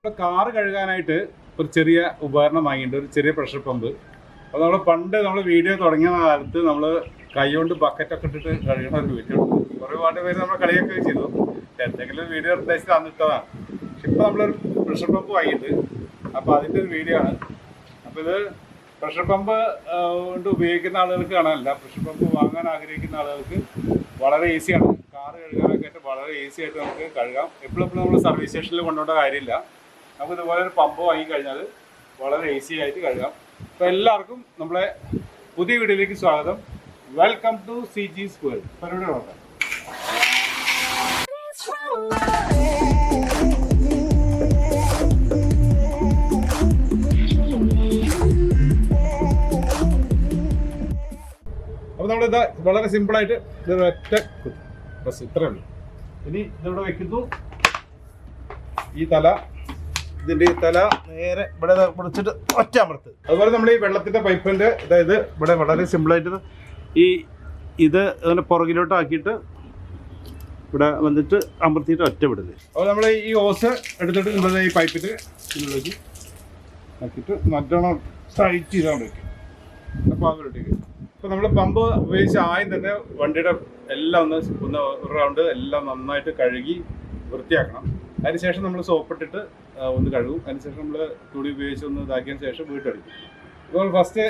Car കഴുകാനായിട്ട് ഒരു ചെറിയ ഉപകരണം വാങ്ങിയിട്ടുണ്ട്, ഒരു ചെറിയ പ്രഷർ പമ്പ്. അപ്പോൾ നമ്മൾ വീഡിയോ തുടങ്ങിയ കാലത്ത് നമ്മൾ കൈകൊണ്ട് ബക്കറ്റൊക്കെ ഇട്ടിട്ട് കഴുകണ ഒരു വീഡിയോ ഉണ്ട്. ഒരുപാട് പേര് നമ്മൾ കളിയൊക്കെ ചെയ്തു, എന്തെങ്കിലും വീഡിയോ നിർദ്ദേശിച്ച് തന്നിട്ടതാണ്. പക്ഷെ ഇപ്പോൾ നമ്മളൊരു പ്രഷർ പമ്പ് വാങ്ങിയിട്ട്, അപ്പോൾ അതിൻ്റെ ഒരു വീഡിയോ ആണ്. അപ്പോൾ ഇത് പ്രഷർ പമ്പ് കൊണ്ട് ഉപയോഗിക്കുന്ന ആളുകൾക്ക് കാണാനല്ല, പ്രഷർ പമ്പ് വാങ്ങാൻ ആഗ്രഹിക്കുന്ന ആളുകൾക്ക് വളരെ ഈസിയാണ്. കാറ് കഴുകാനൊക്കെ ആയിട്ട് വളരെ ഈസി ആയിട്ട് നമുക്ക് കഴുകാം. എപ്പോഴും നമ്മൾ സർവീസ് സ്റ്റേഷനിൽ കൊണ്ടുപോകേണ്ട കാര്യമില്ല. നമുക്ക് ഇതുപോലെ ഒരു പമ്പ് വാങ്ങിക്കഴിഞ്ഞാൽ വളരെ ഈസി ആയിട്ട് കഴുകാം. അപ്പോൾ എല്ലാവർക്കും നമ്മളെ പുതിയ വീഡിയോയിലേക്ക് സ്വാഗതം. Welcome to CG's World. പരിപാടി നോക്കാം. അപ്പോൾ നമ്മളിത് വളരെ സിമ്പിളായിട്ട് ഇതൊരു ഒറ്റ ബസ് ഇത്രയേ ഉള്ളൂ. ഇനി ഇതിവിടെ വെക്കുന്നു. ഇതിൻ്റെ ഈ തല നേരെ ഇവിടെ പിടിച്ചിട്ട് ഒറ്റ അമർത്ത്. അതുപോലെ നമ്മൾ ഈ വെള്ളത്തിൻ്റെ പൈപ്പിൻ്റെ അതായത് ഇവിടെ വളരെ സിമ്പിളായിട്ട് ഇത് അങ്ങനെ പുറകിലോട്ട് ആക്കിയിട്ട് ഇവിടെ വന്നിട്ട് അമർത്തിയിട്ട് ഒറ്റ വിടുന്നത്. അപ്പോൾ നമ്മൾ ഈ ഓസ് എടുത്തിട്ട് നമ്മുടെ ഈ പൈപ്പിൻ്റെ ഇതിലേക്ക് ആക്കിയിട്ട് നല്ലോണം ടൈറ്റ് ചെയ്താൽ വയ്ക്കും. അപ്പോൾ അതിലോട്ടേക്ക് ഇപ്പോൾ നമ്മൾ പമ്പ് ഉപയോഗിച്ച് ആദ്യം തന്നെ വണ്ടിയുടെ എല്ലാം ഒന്ന് ഒരു റൗണ്ട് എല്ലാം നന്നായിട്ട് കഴുകി വൃത്തിയാക്കണം. അതിനുശേഷം നമ്മൾ സോപ്പിട്ടിട്ട് ഒന്ന് കഴുകും. അതിനുശേഷം നമ്മൾ തുണി ഉപയോഗിച്ച് ഒന്ന് ഇതാക്കിയതിന് ശേഷം വീട്ടടിക്കും. ഇപ്പോൾ ഫസ്റ്റ്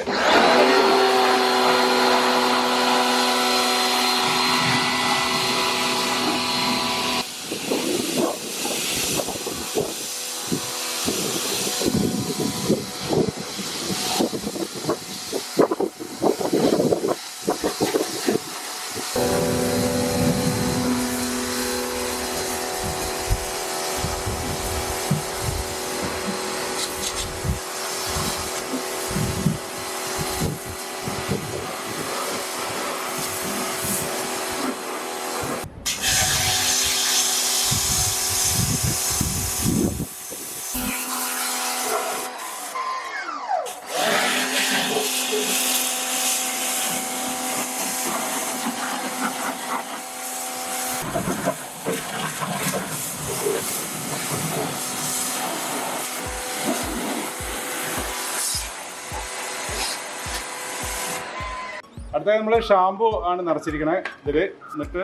അടുത്തത് നമ്മൾ ഷാമ്പു ആണ് നിറച്ചിരിക്കണത് ഇതിൽ. എന്നിട്ട്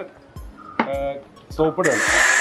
സോപ്പ് ഇടുകയാണ്.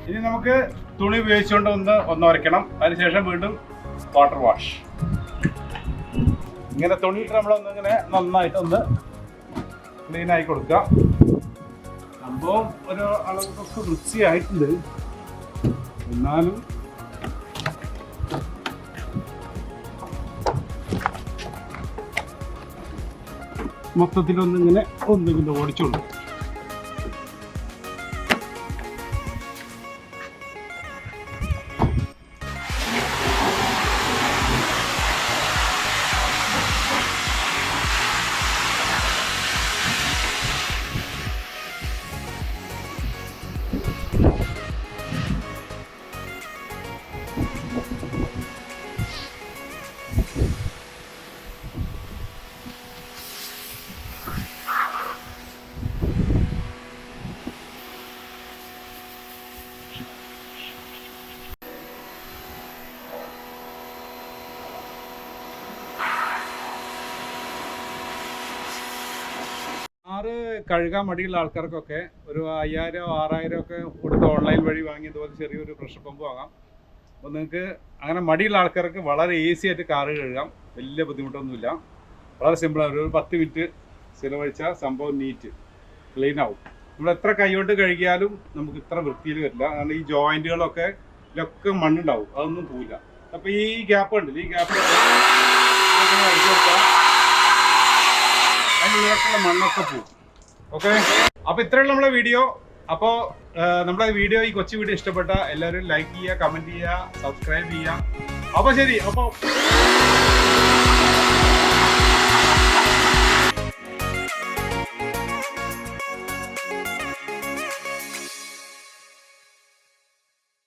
ഇനി നമുക്ക് തുണി ഉപയോഗിച്ചുകൊണ്ട് ഒന്ന് ഉരയ്ക്കണം. അതിനുശേഷം വീണ്ടും വാട്ടർ വാഷ്. ഇങ്ങനെ തുണിയിട്ട് നമ്മളൊന്നിങ്ങനെ നന്നായിട്ട് ഒന്ന് ക്ലീൻ ആയി കൊടുക്കുക. സംഭവം ഒരു അളവൊക്കെ വൃത്തിയായിട്ടുണ്ട്, എന്നാലും മൊത്തത്തിലൊന്നിങ്ങനെ ഓടിച്ചോളൂ. കാറ് കഴുകാൻ മടിയുള്ള ആൾക്കാർക്കൊക്കെ ഒരു 5000 6000 ഒക്കെ കൊടുത്ത് ഓൺലൈൻ വഴി വാങ്ങി ഇതുപോലെ ചെറിയൊരു പ്രഷർ പമ്പ് വാങ്ങാം. അപ്പോൾ നിങ്ങൾക്ക് അങ്ങനെ മടിയുള്ള ആൾക്കാർക്ക് വളരെ ഈസി ആയിട്ട് കാറ് കഴുകാം. വലിയ ബുദ്ധിമുട്ടൊന്നുമില്ല, വളരെ സിമ്പിളാണ്. ഒരു 10 മിനിറ്റ് ചിലവഴിച്ചാൽ സംഭവം നീറ്റ് ക്ലീൻ ആവും. നമ്മൾ എത്ര കൈകൊണ്ട് കഴുകിയാലും നമുക്ക് ഇത്ര വൃത്തിയിൽ വരില്ല. കാരണം ഈ ജോയിൻറ്റുകളൊക്കെ ഇതിലൊക്കെ മണ്ണുണ്ടാവും, അതൊന്നും പോവില്ല. അപ്പോൾ ഈ ഗ്യാപ്പ് ഉണ്ടല്ലോ, ഈ ഗ്യാപ്പ് അടിച്ചു കൊടുത്താൽ അതിനുള്ളിലൊക്കെയുള്ള മണ്ണൊക്കെ പോവും. ഓക്കെ, അപ്പോൾ ഇത്രയുള്ള നമ്മളെ വീഡിയോ. അപ്പോൾ നമ്മുടെ വീഡിയോ ഈ കൊച്ചു വീഡിയോ ഇഷ്ടപ്പെട്ട എല്ലാവരും ലൈക്ക് ചെയ്യുക, കമന്റ് ചെയ്യുക, സബ്സ്ക്രൈബ് ചെയ്യുക. അപ്പോൾ ശരി. അപ്പോൾ